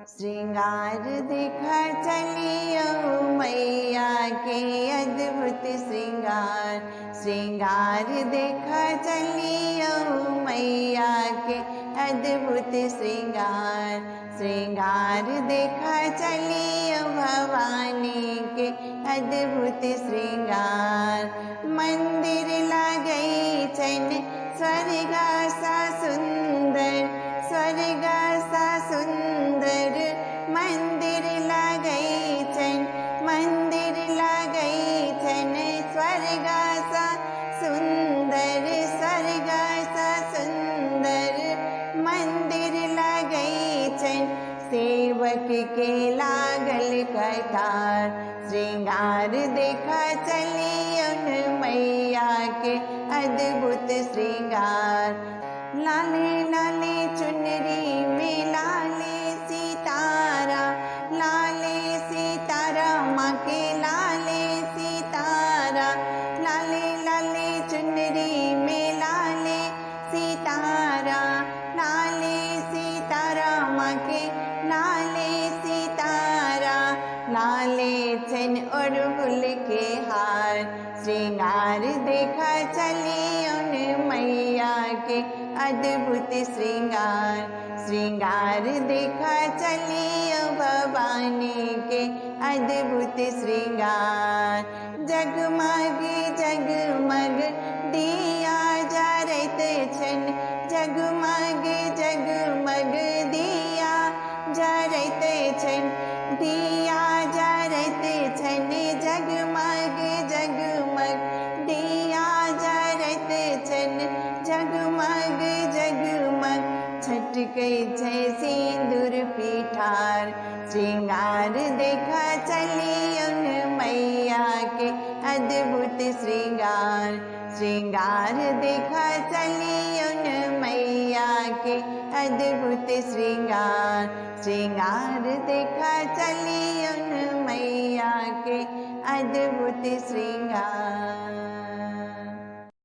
श्रृंगार देखा चलियो मैया के अद्भुत श्रृंगार। श्रृंगार देखा चलियो मैया के अद्भुत श्रृंगार। श्रृंगार देखा चलियो भवानी के अद्भुत श्रृंगार। मंदिर लागई छन स्वर्ग सा सुंदर, स्वर्ग सा सुंदर मंदिर लागई छन, मंदिर लागई छन स्वर्ग सा सुंदर, स्वर्ग सा सुंदर मंदिर लागई छन। सेवक के लागल कतार, श्रृंगार देखा चलियो मैया के अद्भुत श्रृंगार। लाले लाले चुनरी में लाले सितारा, लाले सितारा माँ के लाले सितारा। लाले लाले चुनरी में लाले सितारा, लाले सितारा माँ के लाले सितारा। लाले छन अड़हुल के हार, श्रृंगार देखा चलियो मैया के अद्भुत श्रृंगार। श्रृंगार देखा चलियो भवानी के अद्भुत श्रृंगार। जगमग जगमग दिया जरत छन, जगमग जगमग दिया जरत छन, दिया जरत छन जगमग जगमग दिया जरत छन, जगमग जगमग छटकै छै सिंदूर पिठार। श्रृंगार देखा चलियो मैया के अद्भुत श्रृंगार। श्रृंगार देखा चलियो मैया के अद्भुत श्रृंगार। श्रृंगार देखा चलियो मैया के अद्भुत श्रृंगार।